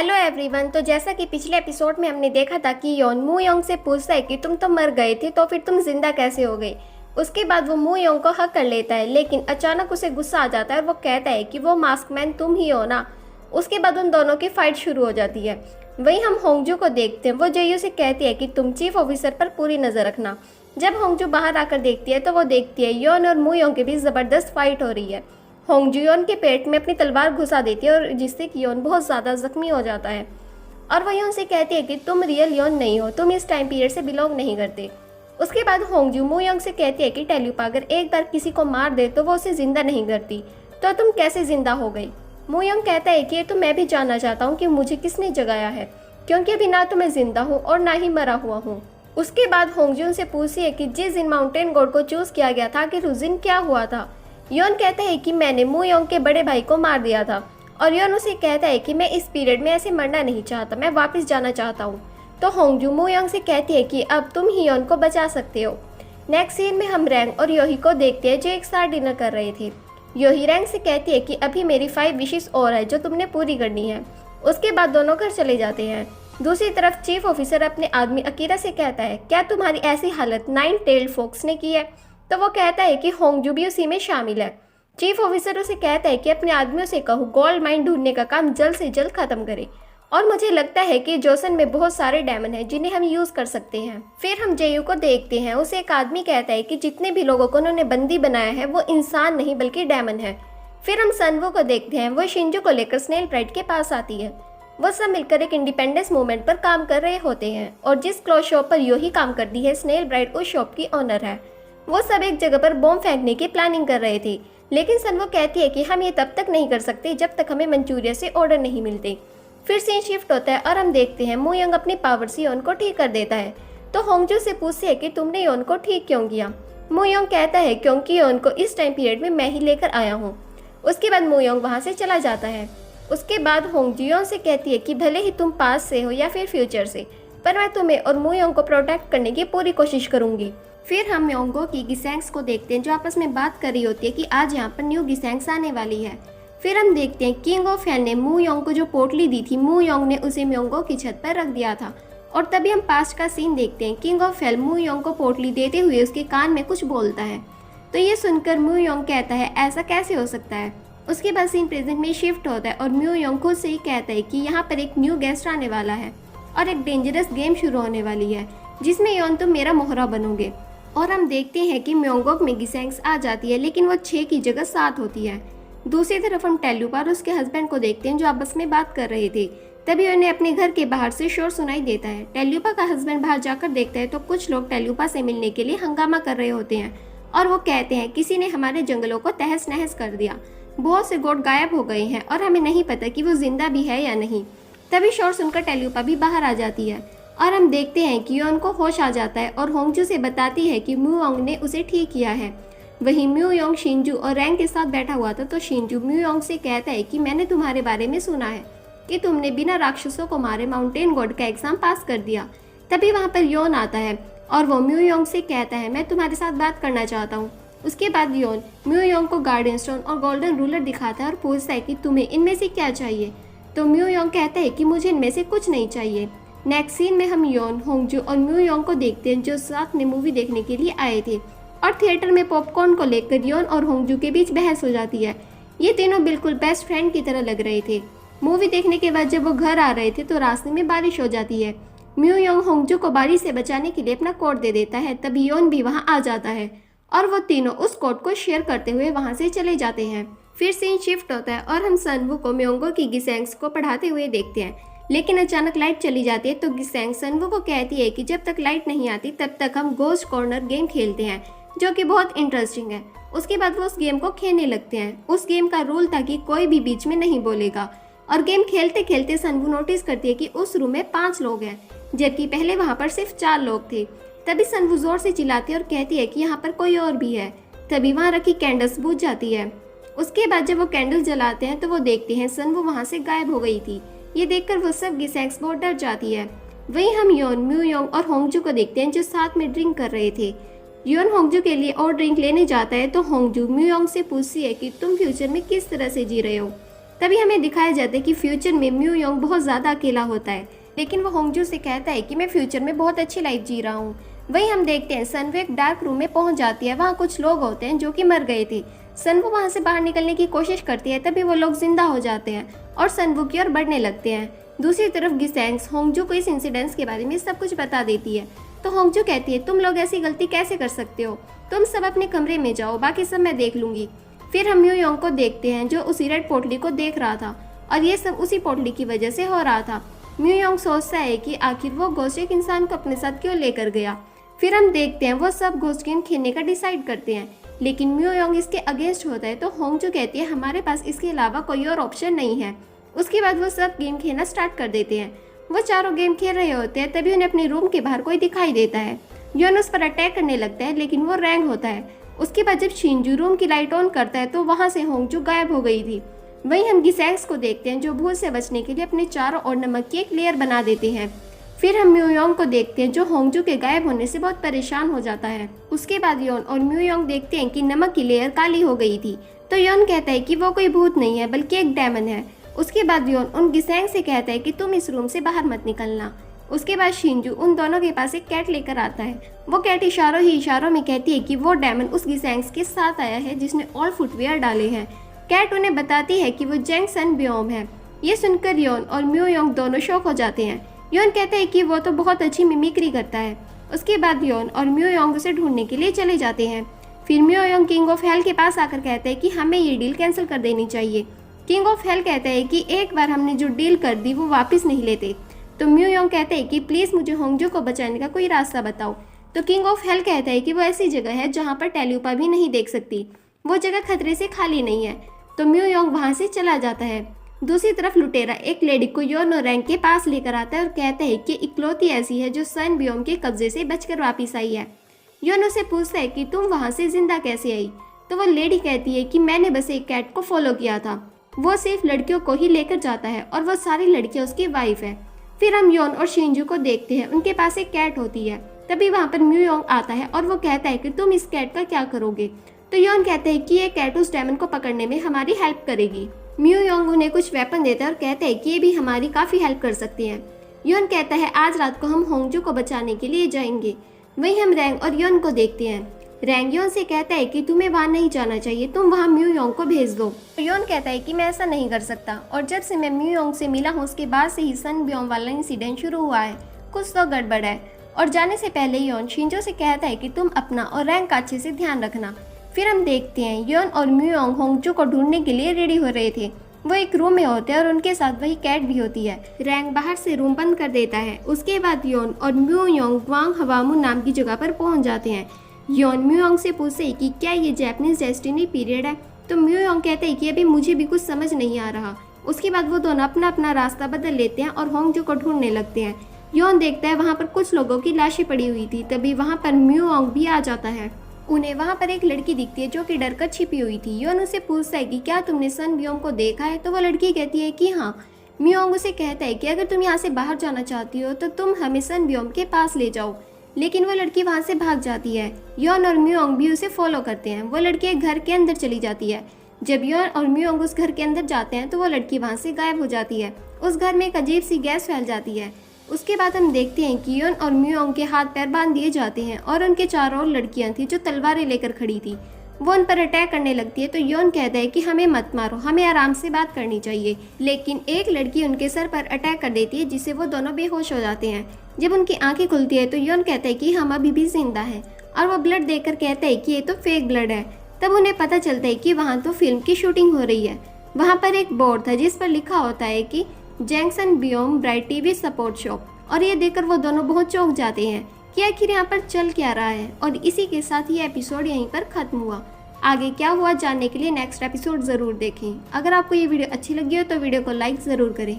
Hello everyone. तो जैसा कि पिछले एपिसोड में हमने देखा था कि योन मू योंग से पूछता है कि तुम तो मर गए थे तो फिर तुम जिंदा कैसे हो गए। उसके बाद वो मू योंग को हक कर लेता है, लेकिन अचानक उसे गुस्सा आ जाता है और वो कहता है कि वो मास्क मैन तुम ही हो ना। उसके बाद उन दोनों की फाइट शुरू हो जाती है। वहीं हम होंगजू को देखते हैं, वो जेयू से कहती है कि तुम चीफ ऑफिसर पर पूरी नज़र रखना। जब होंगजू बाहर आकर देखती है तो वो देखती है योन और मू योंग के बीच ज़बरदस्त फाइट हो रही है। होंगजू योन के पेट में अपनी तलवार घुसा देती है और जिससे कि योन बहुत ज़्यादा जख्मी हो जाता है। और वह योन से कहती है कि तुम रियल योन नहीं हो, तुम इस टाइम पीरियड से बिलोंग नहीं करते। उसके बाद होंगजू मू योंग से कहती है कि टेल्यूपा अगर एक बार किसी को मार दे तो वो उसे जिंदा नहीं करती, तो तुम कैसे जिंदा हो गई। मू योंग कहता है कि ये तो मैं भी जानना चाहता हूँ कि मुझे किसने जगाया है, क्योंकि अभी ना तो मैं जिंदा हूँ और ना ही मरा हुआ हूँ। उसके बाद होंगजू उनसे पूछती है कि जिस दिन माउंटेन गॉड को चूज किया गया था कि उस दिन क्या हुआ था। योन कहता है कि मैंने मू योंग के बड़े भाई को मार दिया था। और योन उसे कहता है कि मैं इस पीरियड में ऐसे मरना नहीं चाहता, मैं वापस जाना चाहता हूँ। तो होंगजू मू योंग से कहती है कि अब तुम ही योन को बचा सकते हो। नेक्स्ट सीन में हम रैंग और योही को देखते हैं जो एक साथ डिनर कर रहे थे। योही रैंग से कहती है कि अभी मेरी 5 विशेस और है जो तुमने पूरी करनी है। उसके बाद दोनों घर चले जाते हैं। दूसरी तरफ चीफ ऑफिसर अपने आदमी अकीरा से कहता है, क्या तुम्हारी ऐसी हालत 9 टेल्ड फॉक्स ने की है। तो वो कहता है कि होंगजू भी उसी में शामिल है। चीफ ऑफिसर उसे कहता है कि अपने आदमियों से कहो गोल्ड माइन ढूंढने का काम जल्द से जल्द खत्म करे, और मुझे लगता है कि जोसन में बहुत सारे डायमंड हैं जिन्हें हम यूज कर सकते हैं। फिर हम जेयू को देखते हैं, उसे एक आदमी कहता है कि जितने भी लोगों को उन्होंने बंदी बनाया है वो इंसान नहीं बल्कि डायमंड है। फिर हम सनवो को देखते हैं, वो शिंजू को लेकर स्नेल ब्राइट के पास आती है। वो सब मिलकर एक इंडिपेंडेंस मूवमेंट पर काम कर रहे होते हैं, और जिस क्लॉथ शॉप पर योही काम करती है स्नेल ब्राइट उस शॉप की ऑनर है। वो सब एक जगह पर बॉम्ब फेंकने की प्लानिंग कर रहे थे, लेकिन सनवो कहती है कि हम ये तब तक नहीं कर सकते जब तक हमें मंचूरिया से ऑर्डर नहीं मिलते। फिर सीन शिफ्ट होता है और हम देखते हैं मू योंग अपनी पावर से योन को ठीक कर देता है। तो होंगजू से पूछती है कि तुमने योन को ठीक क्यों किया। मू योंग कहता है क्योंकि योन को इस टाइम पीरियड में मैं ही लेकर आया हूँ। उसके बाद मू योंग वहाँ से चला जाता है। उसके बाद होंगजू योन से कहती है कि भले ही तुम पास से हो या फिर फ्यूचर से, पर मैं तुम्हें और मू योंग को प्रोटेक्ट करने की पूरी कोशिश करूंगी। फिर हम योंगो की गिसैंग्स को देखते हैं जो आपस में बात कर रही होती है कि आज यहाँ पर न्यू गिसैंग्स आने वाली है। फिर हम देखते हैं किंग ऑफ हेल ने मू योंग को जो पोटली दी थी, मू योंग ने उसे म्योंगो की छत पर रख दिया था। और तभी हम पास्ट का सीन देखते हैं, किंग ऑफ हेल मू योंग को पोटली देते हुए उसके कान में कुछ बोलता है। तो ये सुनकर मू योंग कहता है ऐसा कैसे हो सकता है। उसके बाद सीन प्रेजेंट में शिफ्ट होता है और म्यू योंग खुद से ही कहता है कि यहाँ पर एक न्यू गेस्ट आने वाला है और एक डेंजरस गेम शुरू होने वाली है जिसमें योन तुम मेरा मोहरा बनोगे। और हम देखते हैं कि म्योंगोक में गिसैंग्स आ जाती है, लेकिन वो 6 की जगह 7 होती है। दूसरी तरफ हम टेल्यूपा और उसके हस्बैंड को देखते हैं जो आपस में बात कर रहे थे। तभी उन्हें अपने घर के बाहर से शोर सुनाई देता है। टेल्यूपा का हस्बैंड बाहर जाकर देखता है तो कुछ लोग टेल्यूपा से मिलने के लिए हंगामा कर रहे होते हैं और वो कहते हैं किसी ने हमारे जंगलों को तहस नहस कर दिया, बहुत से गोट गायब हो गए हैं और हमें नहीं पता कि वो जिंदा भी है या नहीं। तभी शोर सुनकर टेल्यूपा भी बाहर आ जाती है और हम देखते हैं कि योन को होश आ जाता है और होंगजू से बताती है कि म्यू योंग ने उसे ठीक किया है। वहीं म्यू योंग शिंजू और रैंग के साथ बैठा हुआ था तो शिंजू म्यू योंग से कहता है कि मैंने तुम्हारे बारे में सुना है कि तुमने बिना राक्षसों को मारे माउंटेन गॉड का एग्जाम पास कर दिया। तभी वहाँ पर योन आता है और वो म्यू योंग से कहता है मैं तुम्हारे साथ बात करना चाहता हूँ। उसके बाद योन म्यू योंग को गार्डन स्टोन और गोल्डन रूलर दिखाता है और पूछता है कि तुम्हें इनमें से क्या चाहिए। तो म्यू योंग कहता है कि मुझे इनमें से कुछ नहीं चाहिए। नेक्स्ट सीन में हम योन, होंगजू और म्यू योंग को देखते हैं जो साथ में मूवी देखने के लिए आए थे और थिएटर में पॉपकॉर्न को लेकर योन और होंगजू के बीच बहस हो जाती है। ये तीनों बिल्कुल बेस्ट फ्रेंड की तरह लग रहे थे। मूवी देखने के बाद जब वो घर आ रहे थे तो रास्ते में बारिश हो जाती है। म्यू योंग होंगजू को बारिश से बचाने के लिए अपना कोट दे देता है, तभी योन भी वहाँ आ जाता है और वो तीनों उस कोट को शेयर करते हुए वहाँ से चले जाते हैं। फिर सीन शिफ्ट होता है और हम सनवू को म्योंगो की गिसैंग्स को पढ़ाते हुए देखते हैं, लेकिन अचानक लाइट चली जाती है तो गिसैंग सनवू को कहती है कि जब तक लाइट नहीं आती तब तक हम गोस्ट कॉर्नर गेम खेलते हैं जो कि बहुत इंटरेस्टिंग है। उसके बाद वो उस गेम को खेलने लगते हैं। उस गेम का रूल था कि कोई भी बीच में नहीं बोलेगा और गेम खेलते खेलते सनवू नोटिस करती है कि उस रूम में 5 लोग हैं जबकि पहले वहाँ पर सिर्फ 4 लोग थे। तभी सनवू जोर से चिल्लाती है और कहती है कि यहाँ पर कोई और भी है। तभी वहाँ रखी कैंडल्स बुझ जाती है। उसके बाद जब वो कैंडल जलाते हैं तो वो देखते हैं सनवू वहाँ से गायब हो गई थी। ये देखकर वो सब गिसैंग्स बहुत डर जाती है। वहीं हम योन, म्यू योंग और होंगजू को देखते हैं जो साथ में ड्रिंक कर रहे थे। योन होंगजू के लिए और ड्रिंक लेने जाता है तो होंगजू म्यू योंग से पूछती है कि तुम फ्यूचर में किस तरह से जी रहे हो। तभी हमें दिखाया जाता है कि फ्यूचर में म्यू योंग बहुत ज़्यादा अकेला होता है, लेकिन वो होंगजू से कहता है कि मैं फ्यूचर में बहुत अच्छी लाइफ जी रहा हूँ। वहीं हम देखते हैं सनवू एक डार्क रूम में पहुंच जाती है। वहाँ कुछ लोग होते हैं जो कि मर गए थे। सनवू वहाँ से बाहर निकलने की कोशिश करती है, तभी वो लोग जिंदा हो जाते हैं और सनवू की ओर बढ़ने लगते हैं। दूसरी तरफ गिसेंग्स होंगजू को इस इंसिडेंट्स के बारे में सब कुछ बता देती है। तो होंगजू कहती है, तुम लोग ऐसी गलती कैसे कर सकते हो, तुम सब अपने कमरे में जाओ, बाकी सब मैं देख लूंगी। फिर हम म्यू योंग को देखते हैं जो उसी रेड पोटली को देख रहा था और ये सब उसी पोटली की वजह से हो रहा था। म्यू योंग सोचता है कि आखिर वो घोस्ट एक इंसान को अपने साथ क्यों लेकर गया। फिर हम देखते हैं वो सब घोस्ट गेम खेलने का डिसाइड करते हैं, लेकिन म्यू योंग इसके अगेंस्ट होता है। तो होंगजू कहती है हमारे पास इसके अलावा कोई और ऑप्शन नहीं है। उसके बाद वो सब गेम खेलना स्टार्ट कर देते हैं। वो चारों गेम खेल रहे होते हैं, तभी उन्हें अपने रूम के बाहर कोई दिखाई देता है। योन उस पर अटैक करने लगता है, लेकिन वो रैंग होता है। उसके बाद जब शिंजू रूम की लाइट ऑन करता है तो वहाँ से होंगजू गायब हो गई थी। वहीं हम गिसेंग्स को देखते हैं जो भूत से बचने के लिए अपने चारों ओर नमक की एक लेयर बना देते हैं। फिर हम म्यू योंग को देखते हैं जो होंगजू के गायब होने से बहुत परेशान हो जाता है। उसके बाद योन और म्यू योंग देखते हैं कि नमक की लेयर काली हो गई थी। तो योन कहता है कि वो कोई भूत नहीं है बल्कि एक डेमन है। उसके बाद योन उन गिसेंग से कहता है कि तुम इस रूम से बाहर मत निकलना। उसके बाद शिंजू उन दोनों के पास एक कैट लेकर आता है। वो कैट इशारों ही इशारों में कहती है कि वो डेमन उस गिसेंग्स के साथ आया है जिसने ऑल फुटवेयर डाले हैं। कैट उन्हें बताती है कि वो जैंगसन बियोम है। ये सुनकर योन और म्यू योंग दोनों शॉक हो जाते हैं। योन कहता है कि वो तो बहुत अच्छी मिमिक्री करता है। उसके बाद योन और म्यू योंग उसे ढूंढने के लिए चले जाते हैं। फिर mu Yong king of hell के पास आकर कहता है कि हमें ये डील कैंसिल कर देनी चाहिए। किंग ऑफ हेल कहता है कि एक बार हमने जो डील कर दी वो वापस नहीं लेते। तो म्यू योंग कहते हैं कि प्लीज़ मुझे होंगजू को बचाने का कोई रास्ता बताओ। तो किंग ऑफ हेल कहता है कि वो ऐसी जगह है जहाँ पर टेल्यूपा भी नहीं देख सकती, वो जगह खतरे से खाली नहीं है। तो म्यू योंग वहाँ से चला जाता है। दूसरी तरफ लुटेरा एक लेडी को योन और रैंग के पास लेकर आता है और कहता है कि इकलौती ऐसी है जो सन बियोम के कब्जे से बचकर वापस आई है। योन उसे पूछता है कि तुम वहाँ से जिंदा कैसे आई। तो वो लेडी कहती है कि मैंने बस एक कैट को फॉलो किया था, वो सिर्फ लड़कियों को ही लेकर जाता है और वो सारी लड़कियां उसकी वाइफ है। फिर हम योन और शिंजू को देखते हैं, उनके पास एक कैट होती है। तभी वहाँ पर म्यू योंग आता है और वो कहता है कि तुम इस कैट का क्या करोगे। तो योन कहता है कि ये कैट उस डेमन को पकड़ने में हमारी हेल्प करेगी। म्यू योंग उन्हें कुछ वेपन देता है और कहता है कि ये भी हमारी काफ़ी हेल्प कर सकते हैं। योन कहता है आज रात को हम होंगजू को बचाने के लिए जाएंगे। वहीं हम रैंग और योन को देखते हैं। रैंग योन से कहता है कि तुम्हें वहाँ नहीं जाना चाहिए, तुम वहाँ म्यू योंग को भेज दो। तो योन कहता है कि मैं ऐसा नहीं कर सकता, और जब से मैं म्यू योंग से मिला हूँ उसके बाद से ही सन बियोम वाला इंसिडेंट शुरू हुआ है, कुछ तो गड़बड़ है। और जाने से पहले योन शिंजो से कहता है कि तुम अपना और रैंग का अच्छे से ध्यान रखना। फिर हम देखते हैं योन और म्यू योंग होंगजू को ढूंढने के लिए रेडी हो रहे थे। वो एक रूम में होते हैं और उनके साथ वही कैट भी होती है। रैंग बाहर से रूम बंद कर देता है। उसके बाद योन और म्यू योंग ग्वांग हवामू नाम की जगह पर पहुंच जाते हैं। योन म्यू योंग से पूछते हैं कि क्या ये जैपनीज डेस्टिनी पीरियड है। तो म्यू योंग कहते हैं कि अभी मुझे भी कुछ समझ नहीं आ रहा। उसके बाद वो दोनों अपना अपना रास्ता बदल लेते हैं और होंगजू को ढूंढने लगते हैं। योन देखता है वहाँ पर कुछ लोगों की लाशें पड़ी हुई थी। तभी वहाँ पर म्यू योंग भी आ जाता है। उन्हें वहाँ पर एक लड़की दिखती है जो कि डर कर छिपी हुई थी। योन उसे पूछता है कि क्या तुमने सन बियोम को देखा है। तो वो लड़की कहती है कि हाँ। म्यू योंग उसे कहता है कि अगर तुम यहाँ से बाहर जाना चाहती हो तो तुम हमें सन बियोम के पास ले जाओ, लेकिन वो लड़की वहाँ से भाग जाती है। योन और म्यू योंग भी उसे फॉलो करते हैं। वो लड़की एक घर के अंदर चली जाती है। जब योन और म्यू योंग उस घर के अंदर जाते हैं तो वो लड़की वहाँ से गायब हो जाती है। उस घर में एक अजीब सी गैस फैल जाती है। उसके बाद हम देखते हैं कि योन और म्यू योंग के हाथ पैर बांध दिए जाते हैं और उनके चारों ओर लड़कियां थी जो तलवारें लेकर खड़ी थी। वो उन पर अटैक करने लगती है। तो योन कहता है कि हमें मत मारो, हमें आराम से बात करनी चाहिए। लेकिन एक लड़की उनके सर पर अटैक कर देती है जिससे वो दोनों बेहोश हो जाते हैं। जब उनकी आंखें खुलती है तो योन कहता है कि हम अभी भी जिंदा हैं, और वो ब्लड देखकर कहता है कि ये तो फेक ब्लड है। तब उन्हें पता चलता है कि वहाँ तो फिल्म की शूटिंग हो रही है। वहाँ पर एक बोर्ड था जिस पर लिखा होता है कि जैंगसन बियोम ब्राइट टीवी सपोर्ट शॉप, और ये देखकर वो दोनों बहुत चौंक जाते हैं कि आखिर यहाँ पर चल क्या रहा है। और इसी के साथ ये एपिसोड यहीं पर खत्म हुआ। आगे क्या हुआ जानने के लिए नेक्स्ट एपिसोड ज़रूर देखें। अगर आपको ये वीडियो अच्छी लगी हो तो वीडियो को लाइक ज़रूर करें।